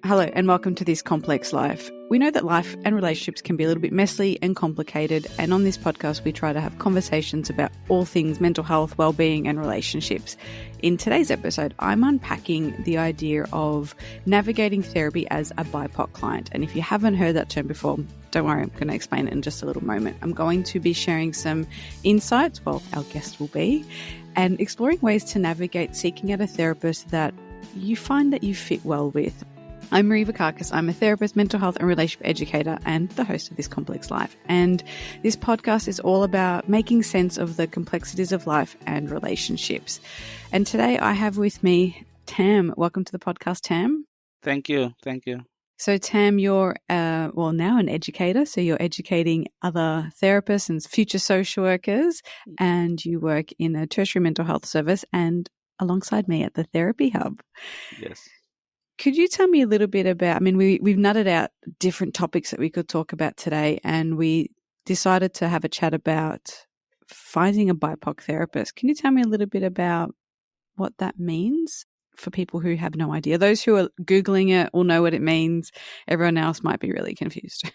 Hello and welcome to This Complex Life. We know that life and relationships can be a little bit messy and complicated, and on this podcast we try to have conversations about all things mental health, well-being and relationships. In today's episode, I'm unpacking the idea of navigating therapy as a BIPOC client. And if you haven't heard that term before, don't worry, I'm going to explain it in just a little moment. I'm going to be sharing some insights, well, our guest will be, and exploring ways to navigate seeking out a therapist that you find that you fit well with. I'm Marie Vakakis. I'm a therapist, mental health and relationship educator and the host of This Complex Life. And this podcast is all about making sense of the complexities of life and relationships. And today I have with me Tam. Welcome to the podcast, Tam. Thank you. Thank you. So Tam, you're now an educator. So you're educating other therapists and future social workers, and you work in a tertiary mental health service and alongside me at the Therapy Hub. Yes. Could you tell me a little bit about, we've nutted out different topics that we could talk about today, and we decided to have a chat about finding a BIPOC therapist. Can you tell me a little bit about what that means for people who have no idea? Those who are Googling it will know what it means. Everyone else might be really confused.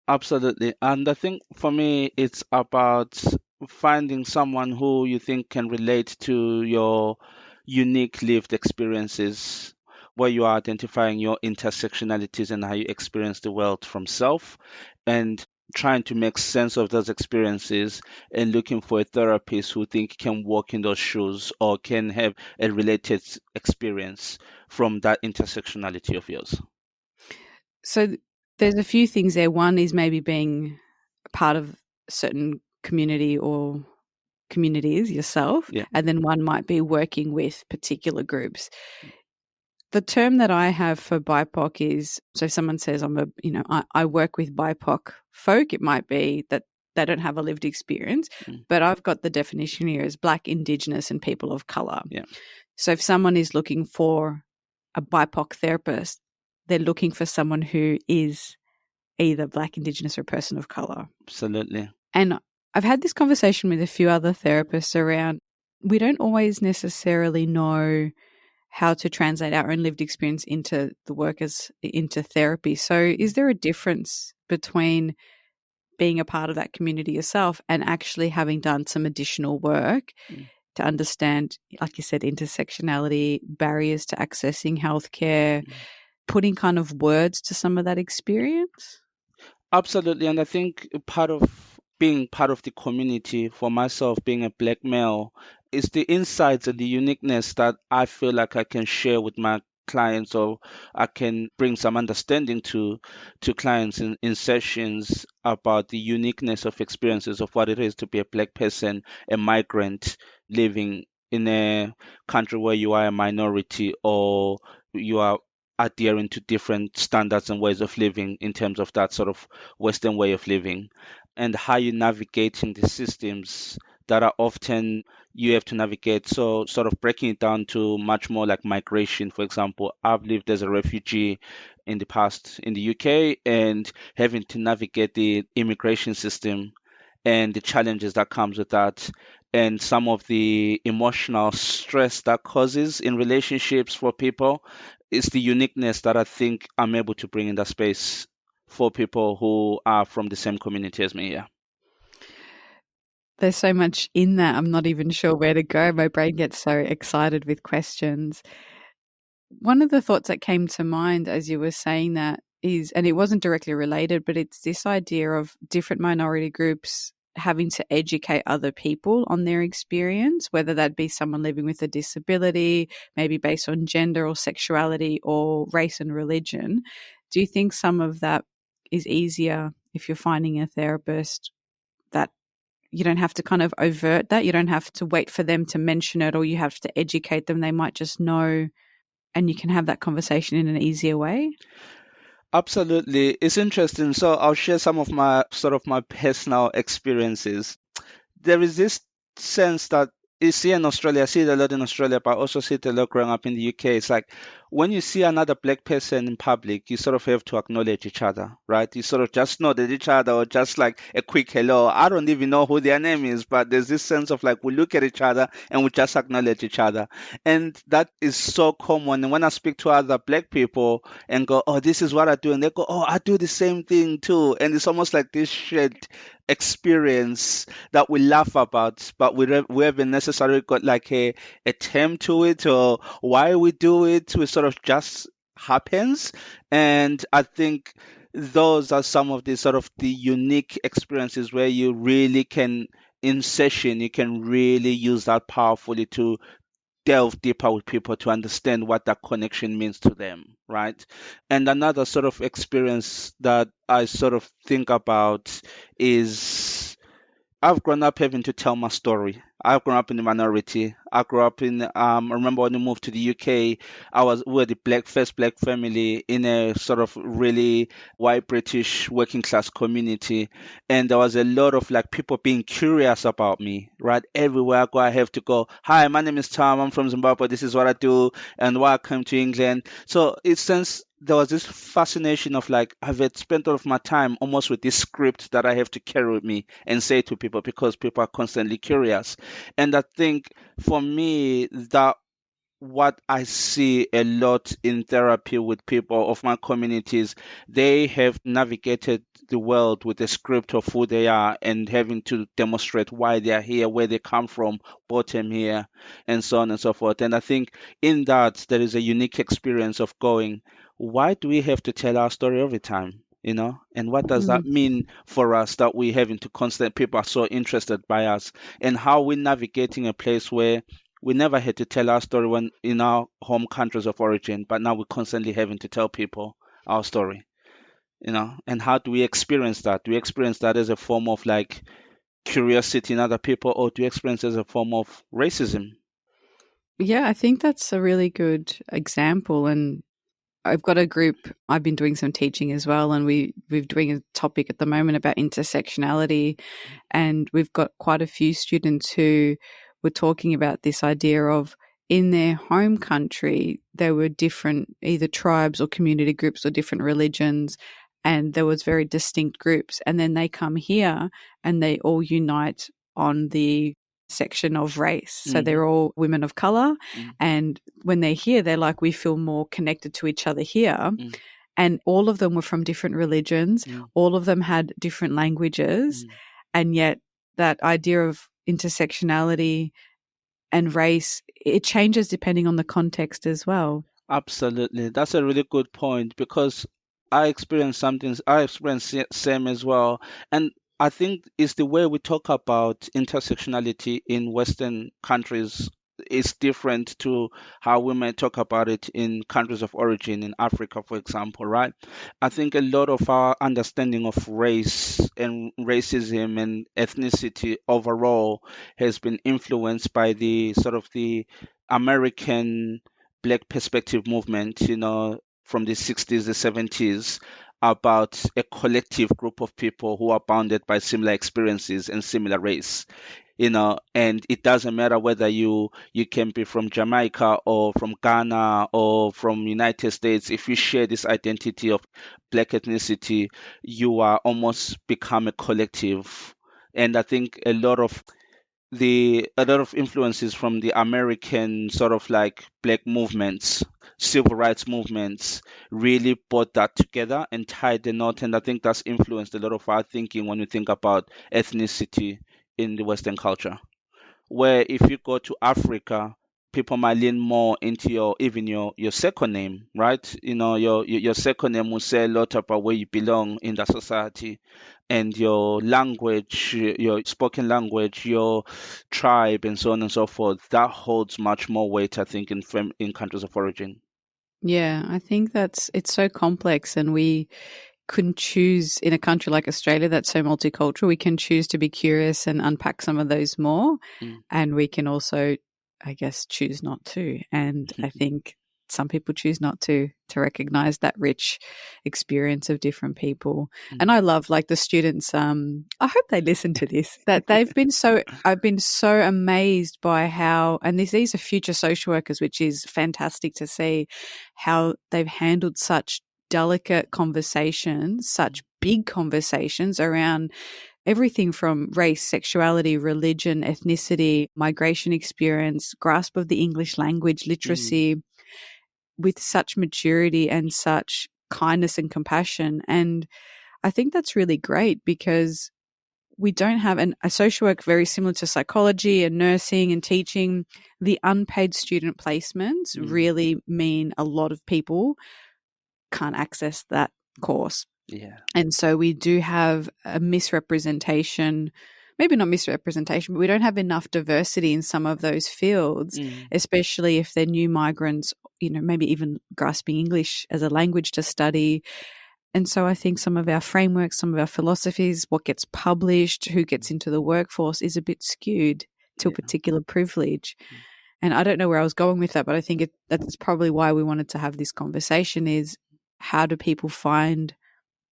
Absolutely. And I think for me, it's about finding someone who you think can relate to your unique lived experiences, where you are identifying your intersectionalities and how you experience the world from self, and trying to make sense of those experiences and looking for a therapist who think can walk in those shoes or can have a related experience from that intersectionality of yours. So there's a few things there. One is maybe being part of a certain community or communities yourself, and then one might be working with particular groups. The term that I have for BIPOC is, so if someone says I work with BIPOC folk, it might be that they don't have a lived experience, but I've got the definition here as Black, Indigenous and people of colour. Yeah. So if someone is looking for a BIPOC therapist, they're looking for someone who is either Black, Indigenous or a person of colour. Absolutely. And I've had this conversation with a few other therapists around, we don't always necessarily know how to translate our own lived experience into into therapy. So is there a difference between being a part of that community yourself and actually having done some additional work to understand, like you said, intersectionality, barriers to accessing healthcare, putting kind of words to some of that experience? Absolutely. And I think part of being part of the community, for myself, being a Black male, is the insights and the uniqueness that I feel like I can share with my clients, or I can bring some understanding to clients in sessions about the uniqueness of experiences of what it is to be a Black person, a migrant living in a country where you are a minority or you are adhering to different standards and ways of living in terms of that sort of Western way of living, and how you're navigating the systems that are often you have to navigate. So sort of breaking it down to much more like migration. For example, I've lived as a refugee in the past in the UK and having to navigate the immigration system and the challenges that comes with that, and some of the emotional stress that causes in relationships for people. It's the uniqueness that I think I'm able to bring in that space for people who are from the same community as me. Yeah. There's so much in that. I'm not even sure where to go. My brain gets so excited with questions. One of the thoughts that came to mind as you were saying that is, and it wasn't directly related, but it's this idea of different minority groups having to educate other people on their experience, whether that be someone living with a disability, maybe based on gender or sexuality or race and religion. Do you think some of that is easier if you're finding a therapist that you don't have to kind of overt that, you don't have to wait for them to mention it, or you have to educate them, they might just know and you can have that conversation in an easier way? Absolutely. It's interesting. So I'll share some of my personal experiences. There is this sense that is here in Australia. I see it a lot in Australia, but I also see it a lot growing up in the UK. It's like when you see another black person in public, you sort of have to acknowledge each other, right? You sort of just nod at each other or just like a quick hello. I don't even know who their name is, but there's this sense of like we look at each other and we just acknowledge each other. And that is so common. And when I speak to other black people and go, oh, this is what I do, and they go, oh, I do the same thing too. And it's almost like this shared experience that we laugh about, but we haven't necessarily got like a term to it or why we do it. We sort of just happens. And I think those are some of the sort of the unique experiences where you really can, in session, you can really use that powerfully to delve deeper with people to understand what that connection means to them, right? And another sort of experience that I sort of think about is I've grown up having to tell my story. I've grown up in the minority. I grew up in. I remember when we moved to the UK, we were the first black family in a sort of really white British working class community, and there was a lot of like people being curious about me. Right, everywhere I go, I have to go. Hi, my name is Tom. I'm from Zimbabwe. This is what I do, and why I came to England. So it since there was this fascination of like I've had spent all of my time almost with this script that I have to carry with me and say to people because people are constantly curious. And I think for me that what I see a lot in therapy with people of my communities, they have navigated the world with a script of who they are and having to demonstrate why they are here, where they come from, bottom here, and so on and so forth. And I think in that there is a unique experience of going, why do we have to tell our story every time? And what does that Mm. mean for us that we having to constant people are so interested by us, and how we navigating a place where we never had to tell our story when in our home countries of origin, but now we're constantly having to tell people our story, and how do we experience that? Do we experience that as a form of like curiosity in other people, or do you experience it as a form of racism? Yeah, I think that's a really good example. And I've got a group, I've been doing some teaching as well, and we're doing a topic at the moment about intersectionality. And we've got quite a few students who were talking about this idea of in their home country, there were different either tribes or community groups or different religions, and there was very distinct groups. And then they come here and they all unite on the section of race. So Mm-hmm. they're all women of color. Mm-hmm. And when they're here, they're like, we feel more connected to each other here. Mm-hmm. And all of them were from different religions. Mm-hmm. All of them had different languages. Mm-hmm. And yet that idea of intersectionality and race, it changes depending on the context as well. Absolutely. That's a really good point because I experienced same as well. And I think it's the way we talk about intersectionality in Western countries is different to how we might talk about it in countries of origin in Africa, for example, right? I think a lot of our understanding of race and racism and ethnicity overall has been influenced by the sort of the American Black perspective movement, from the 60s, the 70s, about a collective group of people who are bounded by similar experiences and similar race. And it doesn't matter whether you can be from Jamaica or from Ghana or from United States. If you share this identity of Black ethnicity, you are almost become a collective. And I think a lot of influences from the American sort of like black movements, civil rights movements, really brought that together and tied the knot. And I think that's influenced a lot of our thinking when we think about ethnicity in the Western culture. Where if you go to Africa, people might lean more into your second name, right? Your second name will say a lot about where you belong in the society, and your language, your spoken language, your tribe, and so on and so forth. That holds much more weight, I think, in countries of origin. Yeah, I think it's so complex, and we can choose in a country like Australia that's so multicultural, we can choose to be curious and unpack some of those more. Mm. And we can also, I guess, choose not to. And I think some people choose not to recognize that rich experience of different people. And I love, like, the students, I hope they listen to this, that I've been so amazed by how, and these are future social workers, which is fantastic to see how they've handled such delicate conversations, such big conversations around everything from race, sexuality, religion, ethnicity, migration experience, grasp of the English language, literacy, with such maturity and such kindness and compassion. And I think that's really great, because we don't have a social work very similar to psychology and nursing and teaching. The unpaid student placements really mean a lot of people can't access that course. Yeah. And so we do have a misrepresentation, maybe not misrepresentation, but we don't have enough diversity in some of those fields, especially if they're new migrants, maybe even grasping English as a language to study. And so I think some of our frameworks, some of our philosophies, what gets published, who gets into the workforce is a bit skewed to a particular privilege. And I don't know where I was going with that, but I think that's probably why we wanted to have this conversation, is how do people find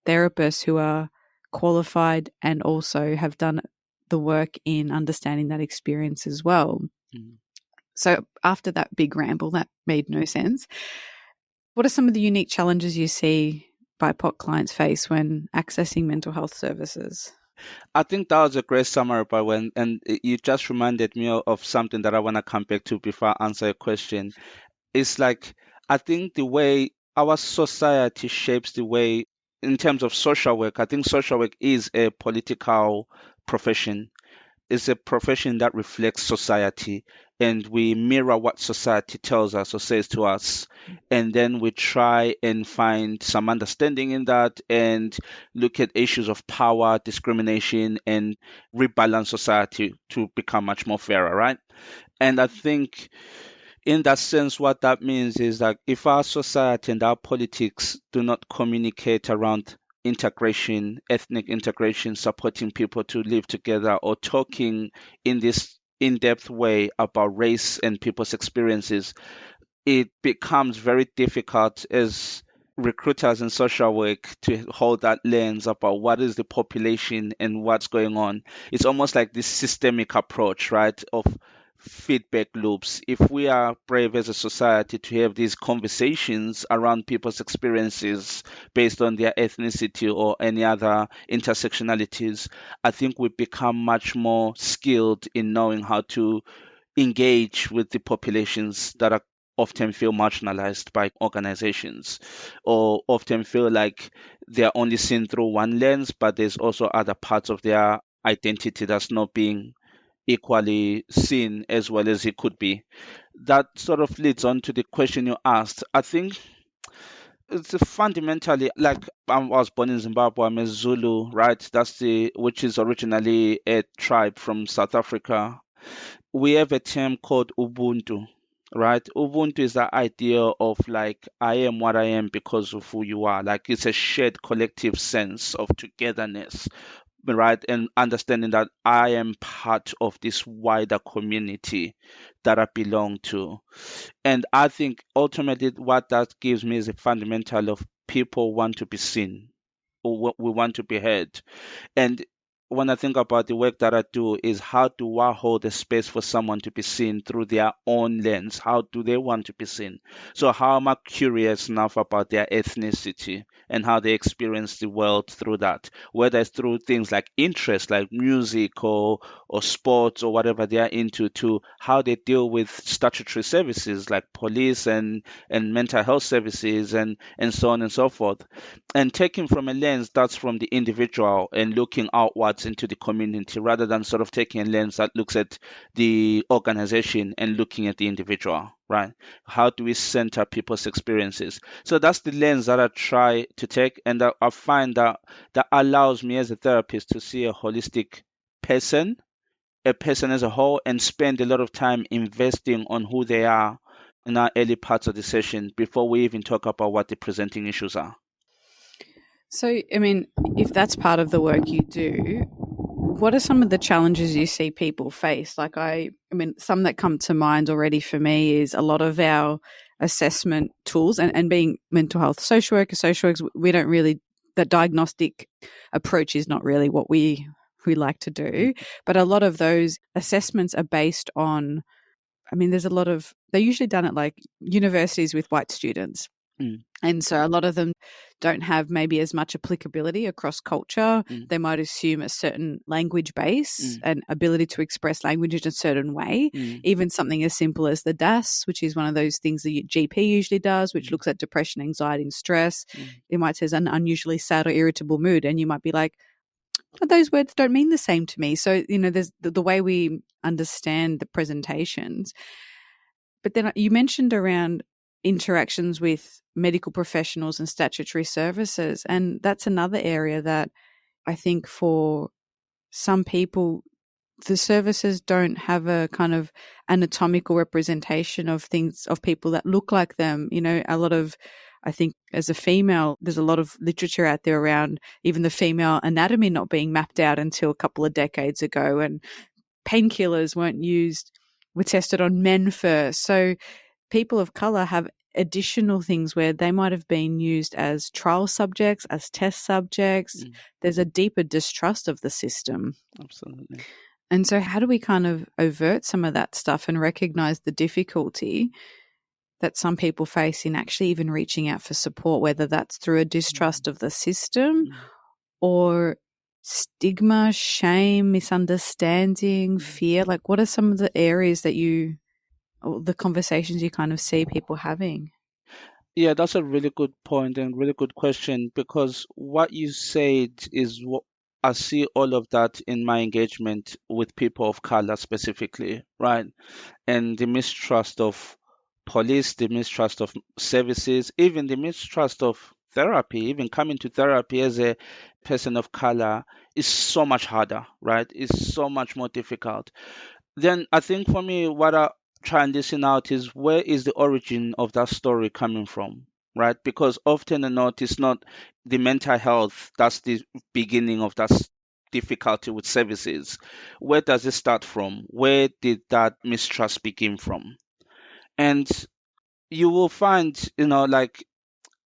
therapists who are qualified and also have done the work in understanding that experience as well. So after that big ramble that made no sense, what are some of the unique challenges you see BIPOC clients face when accessing mental health services? I think that was a great summary, and you just reminded me of something that I want to come back to before I answer a question. It's like, I think the way our society shapes the way, in terms of social work, I think social work is a political profession. It's a profession that reflects society, and we mirror what society tells us or says to us, and then we try and find some understanding in that and look at issues of power, discrimination, and rebalance society to become much more fairer, right? And I think in that sense, what that means is that if our society and our politics do not communicate around integration, ethnic integration, supporting people to live together, or talking in this in depth way about race and people's experiences, it becomes very difficult as recruiters in social work to hold that lens about what is the population and what's going on. It's almost like this systemic approach, right, of feedback loops. If we are brave as a society to have these conversations around people's experiences based on their ethnicity or any other intersectionalities, I think we become much more skilled in knowing how to engage with the populations that are often feel marginalized by organizations, or often feel like they're only seen through one lens, but there's also other parts of their identity that's not being equally seen as well as it could be. That sort of leads on to the question you asked. I think it's fundamentally like, I was born in Zimbabwe. I'm a Zulu, right? That's the which is originally a tribe from South Africa. We have a term called Ubuntu, right? Ubuntu is the idea of like, I am what I am because of who you are. Like, it's a shared collective sense of togetherness, right? And understanding that I am part of this wider community that I belong to. And I think ultimately what that gives me is a fundamental of people want to be seen, or we want to be heard. And when I think about the work that I do, is how do I hold a space for someone to be seen through their own lens? How do they want to be seen? So how am I curious enough about their ethnicity and how they experience the world through that? Whether it's through things like interest, like music or sports or whatever they are into, to how they deal with statutory services like police and mental health services and so on and so forth, and taking from a lens that's from the individual and looking outwards into the community, rather than sort of taking a lens that looks at the organization and looking at the individual, right? How do we center people's experiences? So that's the lens that I try to take, and that I find that allows me as a therapist to see a holistic person, a person as a whole, and spend a lot of time investing on who they are in our early parts of the session before we even talk about what the presenting issues are. So, I mean, if that's part of the work you do, what are some of the challenges you see people face? Like, I mean, some that come to mind already for me is a lot of our assessment tools, and being mental health social workers, we don't really, that diagnostic approach is not really what we like to do. But a lot of those assessments are based on, I mean, there's a lot of, they're usually done at like universities with white students. And so a lot of them don't have maybe as much applicability across culture. They might assume a certain language base and ability to express language in a certain way. Even something as simple as the DAS, which is one of those things the GP usually does, which looks at depression, anxiety, and stress. It might say an unusually sad or irritable mood, and you might be like, but those words don't mean the same to me. So, you know, there's the way we understand the presentations. But then you mentioned around interactions with medical professionals and statutory services, and that's another area that I think for some people, the services don't have a kind of anatomical representation of things, of people that look like them. You know, a lot of, I think as a female, there's a lot of literature out there around even the female anatomy not being mapped out until a couple of decades ago, and painkillers were tested on men first. So people of color have additional things where they might have been used as trial subjects, as test subjects. There's a deeper distrust of the system. Absolutely. And so how do we kind of avert some of that stuff and recognize the difficulty that some people face in actually even reaching out for support, whether that's through a distrust of the system or stigma, shame, misunderstanding, fear? Like, what are some of the areas that the conversations you kind of see people having? Yeah, that's a really good point and really good question, because what you said is what I see all of that in my engagement with people of color specifically, right? And the mistrust of police, the mistrust of services, even the mistrust of therapy, even coming to therapy as a person of color is so much harder, right? It's so much more difficult. Then I think for me, what I try and listen out is, where is the origin of that story coming from, right? Because often or not, it's not the mental health that's the beginning of that difficulty with services. Where does it start from? Where did that mistrust begin from? And you will find, like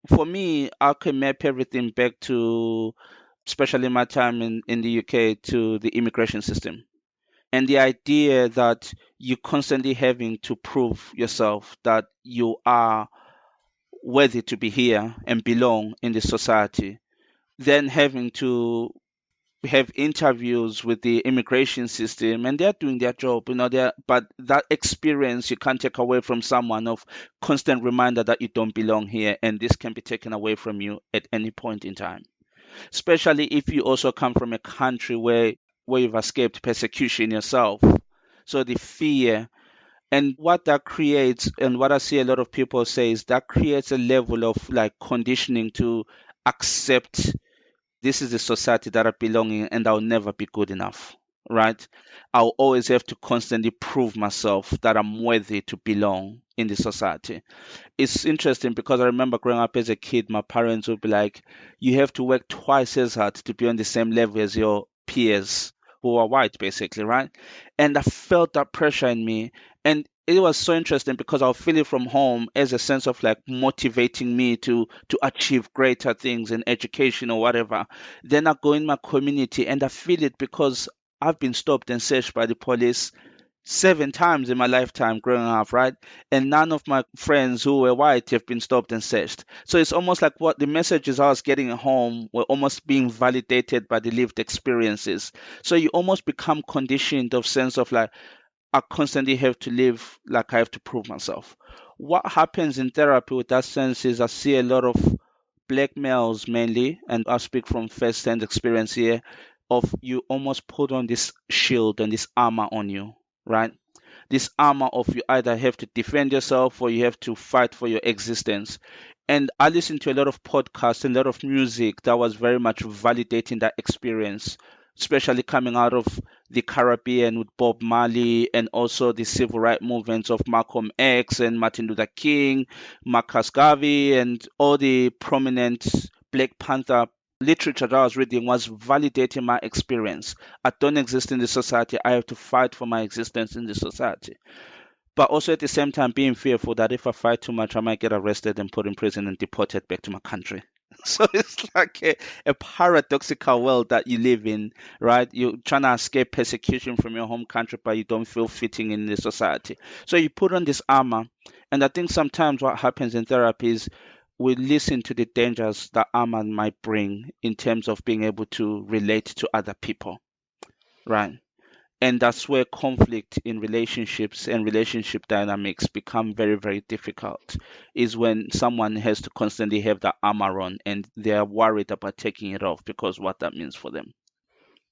for me, I can map everything back to, especially my time in the UK, to the immigration system, and the idea that you're constantly having to prove yourself that you are worthy to be here and belong in the society, then having to have interviews with the immigration system, and they're doing their job, but that experience you can't take away from someone, of constant reminder that you don't belong here, and this can be taken away from you at any point in time, especially if you also come from a country where you've escaped persecution yourself. So the fear, and what that creates, and what I see a lot of people say, is that creates a level of like conditioning to accept, this is the society that I belong in, and I'll never be good enough, right? I'll always have to constantly prove myself that I'm worthy to belong in the society. It's interesting because I remember growing up as a kid, my parents would be like, you have to work twice as hard to be on the same level as your peers who are white, basically, right? And I felt that pressure in me. And it was so interesting because I'll feel it from home as a sense of like motivating me to achieve greater things in education or whatever. Then I go in my community and I feel it because I've been stopped and searched by the police 7 times in my lifetime growing up, right? And none of my friends who were white have been stopped and searched. So it's almost like what the messages I was getting at home were almost being validated by the lived experiences. So you almost become conditioned of sense of like, I constantly have to live like I have to prove myself. What happens in therapy with that sense is I see a lot of black males mainly, and I speak from first-hand experience here, of you almost put on this shield and this armor on you, right? This armor of you either have to defend yourself or you have to fight for your existence. And I listened to a lot of podcasts and a lot of music that was very much validating that experience, especially coming out of the Caribbean with Bob Marley, and also the civil rights movements of Malcolm X and Martin Luther King, Marcus Garvey, and all the prominent Black Panther literature that I was reading was validating my experience. I don't exist in the society. I have to fight for my existence in the society. but also at the same time being fearful that if I fight too much, I might get arrested and put in prison and deported back to my country. So it's like a paradoxical world that you live in, right? You're trying to escape persecution from your home country, but you don't feel fitting in the society. So you put on this armor. And I think sometimes what happens in therapy is we listen to the dangers that armor might bring in terms of being able to relate to other people, right? And that's where conflict in relationships and relationship dynamics become very, very difficult, is when someone has to constantly have that armor on and they're worried about taking it off because what that means for them.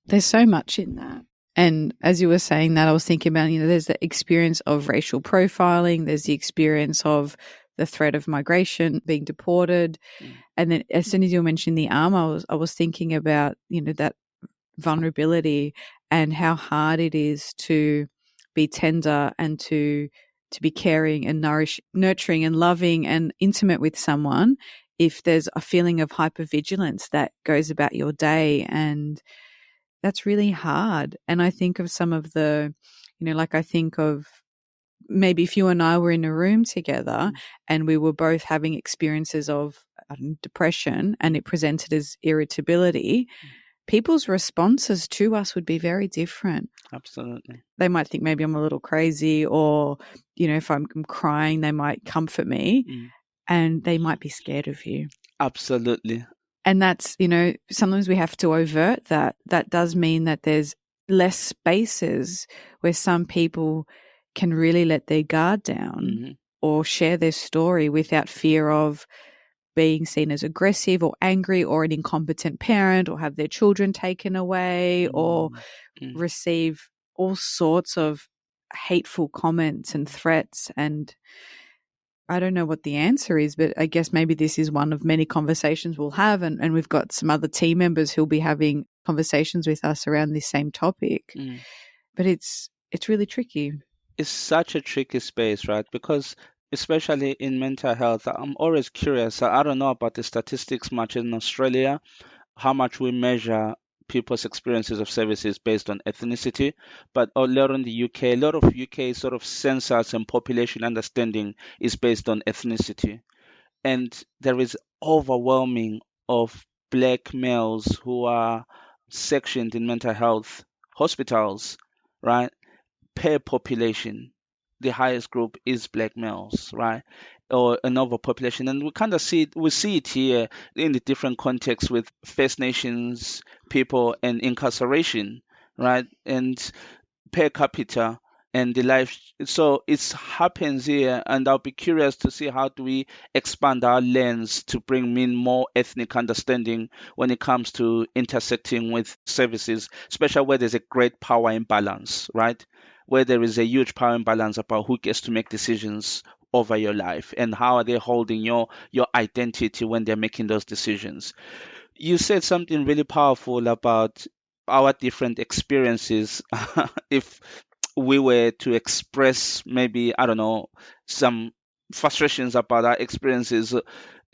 There's so much in that. And as you were saying that, I was thinking about, there's the experience of racial profiling, there's the experience of the threat of migration, being deported. And then as soon as you mentioned the armor, I was thinking about, that vulnerability and how hard it is to be tender and to be caring and nurturing and loving and intimate with someone if there's a feeling of hypervigilance that goes about your day. And that's really hard. And I think of some of the, I think of maybe if you and I were in a room together and we were both having experiences of depression and it presented as irritability, people's responses to us would be very different. Absolutely. They might think maybe I'm a little crazy, or, if I'm crying, they might comfort me and they might be scared of you. Absolutely. And that's, sometimes we have to overt that. That does mean that there's less spaces where some people can really let their guard down or share their story without fear of being seen as aggressive or angry or an incompetent parent or have their children taken away or receive all sorts of hateful comments and threats. And I don't know what the answer is, but I guess maybe this is one of many conversations we'll have. And we've got some other team members who'll be having conversations with us around this same topic. But it's really tricky. It's such a tricky space, right? Because especially in mental health, I'm always curious. I don't know about the statistics much in Australia, how much we measure people's experiences of services based on ethnicity, but a lot in the UK, a lot of UK sort of census and population understanding is based on ethnicity. And there is overwhelming of black males who are sectioned in mental health hospitals, right? Per population, the highest group is black males, right? Or an overpopulation. And we kind of see it here in the different contexts with First Nations people and incarceration, right? And per capita and the life. So it happens here, and I'll be curious to see how do we expand our lens to bring in more ethnic understanding when it comes to intersecting with services, especially where there's a great power imbalance, right? Where there is a huge power imbalance about who gets to make decisions over your life and how are they holding your identity when they're making those decisions. You said something really powerful about our different experiences. If we were to express maybe, I don't know, some frustrations about our experiences,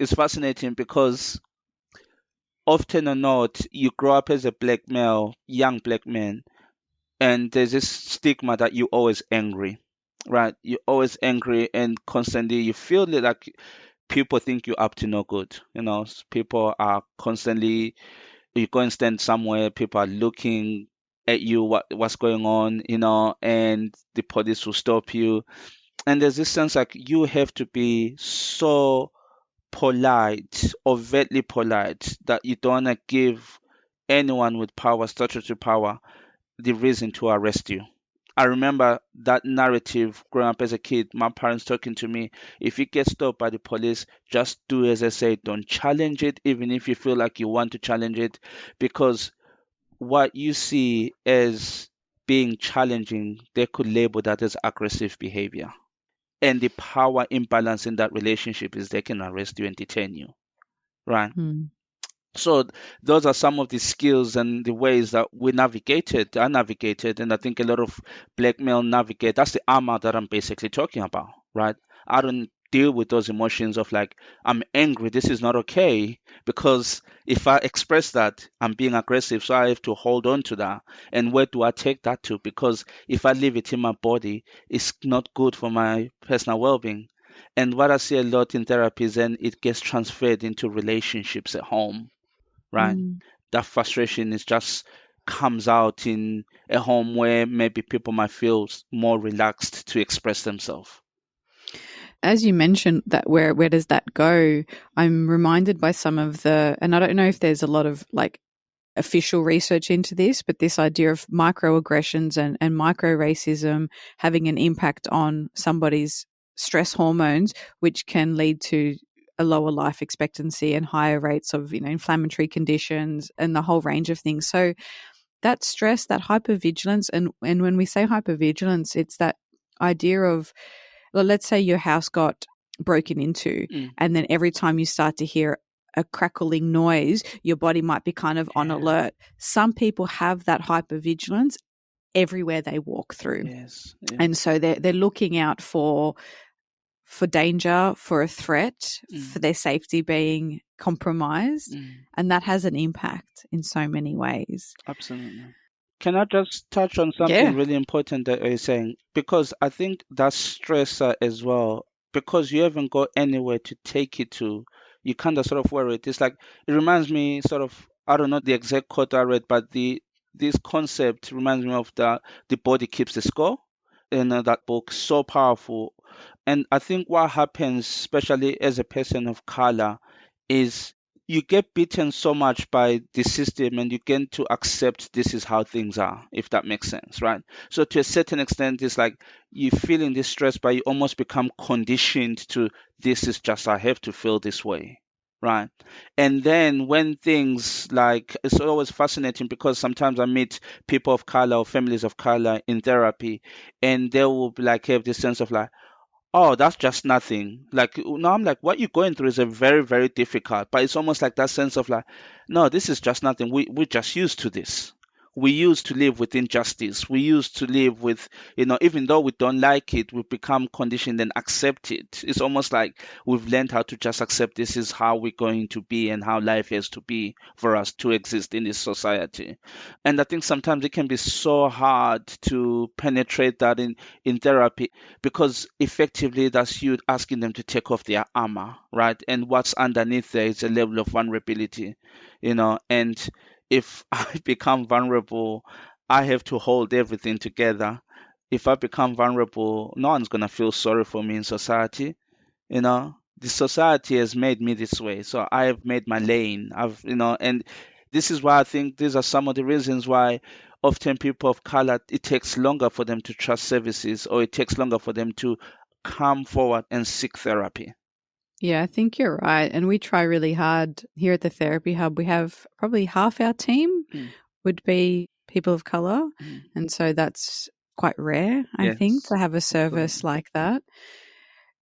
it's fascinating because often or not, you grow up as a black male, young black man, and there's this stigma that you're always angry, right? You're always angry and constantly you feel like people think you're up to no good. People are constantly, you go and stand somewhere, people are looking at you, what's going on, and the police will stop you. And there's this sense like you have to be so polite, overtly polite, that you don't want to give anyone with power, statutory power, the reason to arrest you. I remember that narrative growing up as a kid, my parents talking to me, if you get stopped by the police, just do as I say, don't challenge it, even if you feel like you want to challenge it, because what you see as being challenging, they could label that as aggressive behavior. And the power imbalance in that relationship is they can arrest you and detain you, right? So those are some of the skills and the ways that I navigated, and I think a lot of black male navigate. That's the armor that I'm basically talking about, right? I don't deal with those emotions of like, I'm angry, this is not okay, because if I express that, I'm being aggressive, so I have to hold on to that. And where do I take that to? Because if I leave it in my body, it's not good for my personal well-being. And what I see a lot in therapy is then it gets transferred into relationships at home, right? Mm. That frustration is just comes out in a home where maybe people might feel more relaxed to express themselves. As you mentioned, that where does that go? I'm reminded by some of the, and I don't know if there's a lot of like official research into this, but this idea of microaggressions and micro racism having an impact on somebody's stress hormones, which can lead to a lower life expectancy and higher rates of, inflammatory conditions and the whole range of things. So that stress, that hypervigilance, and when we say hypervigilance, it's that idea of, well, let's say your house got broken into, and then every time you start to hear a crackling noise, your body might be kind of on alert. Some people have that hypervigilance everywhere they walk through. Yes. And so they're looking out for danger, for a threat, for their safety being compromised. And that has an impact in so many ways. Absolutely. Can I just touch on something Yeah. really important that you're saying? Because I think that stressor as well, because you haven't got anywhere to take it to, you kind of sort of worry. It's like, it reminds me sort of, I don't know the exact quote I read, but this concept reminds me of the body keeps the score. And that book, so powerful. And I think what happens, especially as a person of color, is you get beaten so much by the system and you get to accept this is how things are, if that makes sense, right? So to a certain extent, it's like you feeling this stress, but you almost become conditioned to this is just I have to feel this way, right? And then when things like it's always fascinating because sometimes I meet people of color or families of color in therapy, and they will be like have this sense of like, oh, that's just nothing. Like, no, I'm like, what you're going through is a very, very difficult, but it's almost like that sense of like, no, this is just nothing. We're just used to this. We used to live with injustice. We used to live with, even though we don't like it, we've become conditioned and accept it. It's almost like we've learned how to just accept this is how we're going to be and how life has to be for us to exist in this society. And I think sometimes it can be so hard to penetrate that in therapy because effectively that's you asking them to take off their armor, right? And what's underneath there is a level of vulnerability, and if I become vulnerable, I have to hold everything together. If I become vulnerable, no one's going to feel sorry for me in society. The society has made me this way, so I have made my lane. And this is why I think these are some of the reasons why often people of color, it takes longer for them to trust services or it takes longer for them to come forward and seek therapy. Yeah, I think you're right. And we try really hard here at the Therapy Hub. We have probably half our team would be people of color. And so that's quite rare, I think, Yes, to have a service absolutely. like that.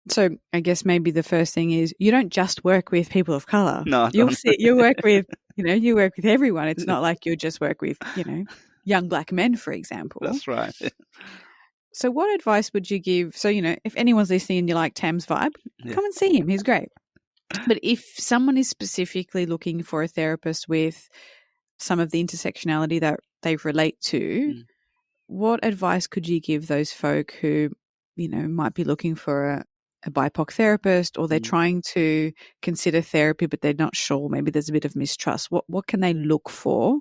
So I guess maybe the first thing is you don't just work with people of color. No, I You'll don't. see, you work with, you work with everyone. It's not like you just work with, young black men, for example. That's right. So what advice would you give? So, if anyone's listening and you like Tam's vibe, Yeah. come and see him. He's great. But if someone is specifically looking for a therapist with some of the intersectionality that they relate to, what advice could you give those folk who, might be looking for a BIPOC therapist, or they're trying to consider therapy, but they're not sure? Maybe there's a bit of mistrust. What can they look for,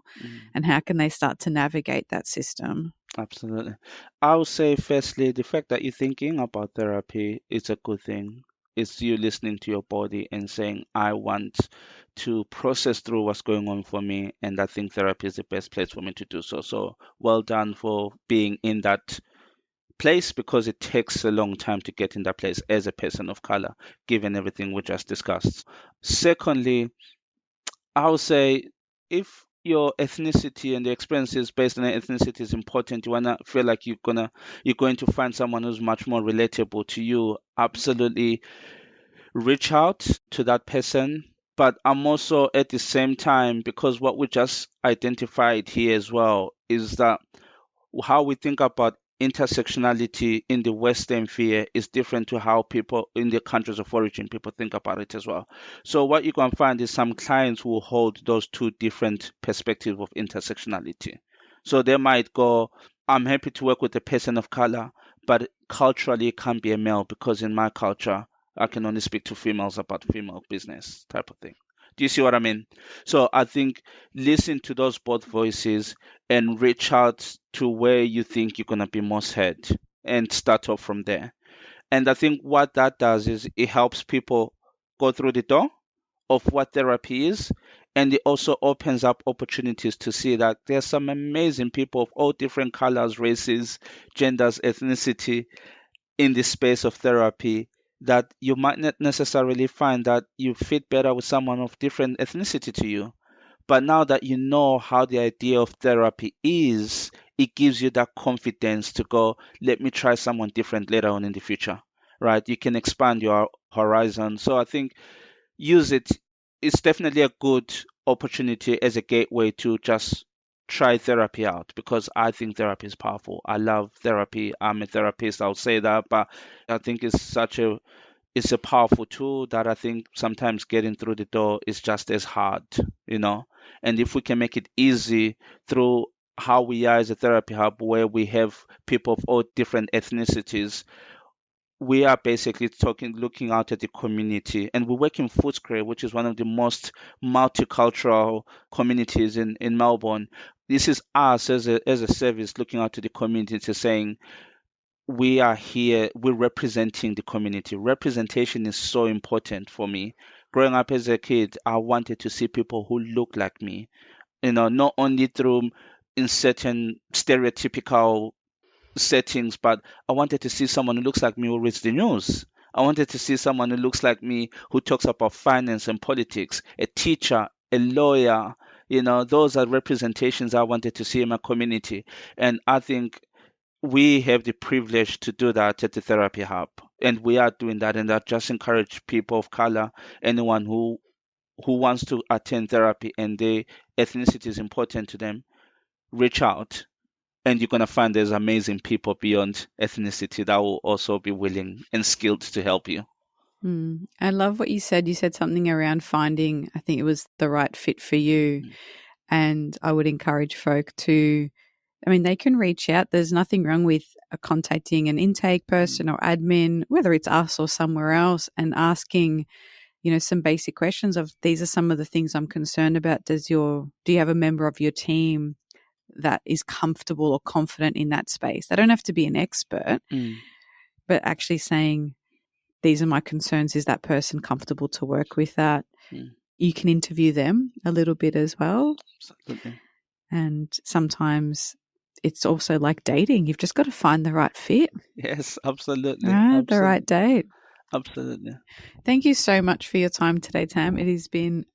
and how can they start to navigate that system? Absolutely. I would say, firstly, the fact that you're thinking about therapy is a good thing. It's you listening to your body and saying, I want to process through what's going on for me, and I think therapy is the best place for me to do so. So, well done for being in that place because it takes a long time to get in that place as a person of color, given everything we just discussed. Secondly, I would say if your ethnicity and the experiences based on your ethnicity is important, you wanna feel like you're going to find someone who's much more relatable to you, absolutely reach out to that person. But I'm also at the same time, because what we just identified here as well is that how we think about intersectionality in the Western sphere is different to how people in the countries of origin people think about it as well. So what you can find is some clients will hold those two different perspectives of intersectionality. So they might go, I'm happy to work with a person of color, but culturally it can't be a male because in my culture I can only speak to females about female business type of thing. Do you see what I mean? So I think listen to those both voices and reach out to where you think you're going to be most heard and start off from there. And I think what that does is it helps people go through the door of what therapy is. And it also opens up opportunities to see that there's some amazing people of all different colors, races, genders, ethnicity in the space of therapy that you might not necessarily find that you fit better with someone of different ethnicity to you. But now that you know how the idea of therapy is, it gives you that confidence to go, let me try someone different later on in the future, right? You can expand your horizon. So I think use it. It's definitely a good opportunity as a gateway to just try therapy out because I think therapy is powerful. I love therapy. I'm a therapist. I'll say that, but I think it's a powerful tool that I think sometimes getting through the door is just as hard, you know. And if we can make it easy through how we are as a therapy hub, where we have people of all different ethnicities, we are basically looking out at the community, and we work in Footscray, which is one of the most multicultural communities in Melbourne. This is us as a service looking out to the community to saying, we are here, we're representing the community. Representation is so important for me. Growing up as a kid, I wanted to see people who look like me, not only through in certain stereotypical settings, but I wanted to see someone who looks like me who reads the news. I wanted to see someone who looks like me who talks about finance and politics, a teacher, a lawyer. Those are representations I wanted to see in my community. And I think we have the privilege to do that at the Therapy Hub. And we are doing that. And I just encourage people of color, anyone who wants to attend therapy and their ethnicity is important to them, reach out. And you're going to find there's amazing people beyond ethnicity that will also be willing and skilled to help you. I love what you said. You said something around finding, I think it was the right fit for you. And I would encourage folk to, they can reach out. There's nothing wrong with contacting an intake person or admin, whether it's us or somewhere else, and asking, some basic questions of, these are some of the things I'm concerned about. Do you have a member of your team that is comfortable or confident in that space? They don't have to be an expert, but actually saying, these are my concerns. Is that person comfortable to work with that? You can interview them a little bit as well. Absolutely. And sometimes it's also like dating. You've just got to find the right fit. Yes, absolutely. Right? The right date. Absolutely. Thank you so much for your time today, Tam. It has been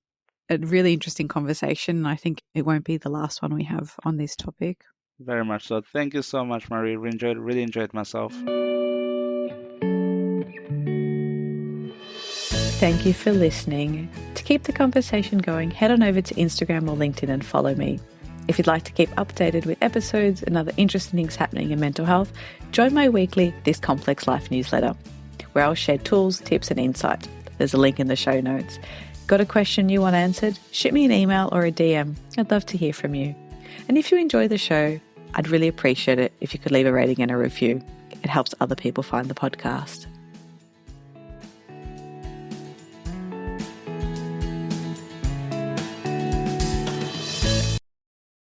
a really interesting conversation, and I think it won't be the last one we have on this topic. Very much so. Thank you so much, Marie. Really enjoyed myself. Thank you for listening. To keep the conversation going, head on over to Instagram or LinkedIn and follow me. If you'd like to keep updated with episodes and other interesting things happening in mental health, join my weekly This Complex Life newsletter, where I'll share tools, tips and insight. There's a link in the show notes. Got a question you want answered? Shoot me an email or a DM. I'd love to hear from you. And if you enjoy the show, I'd really appreciate it if you could leave a rating and a review. It helps other people find the podcast.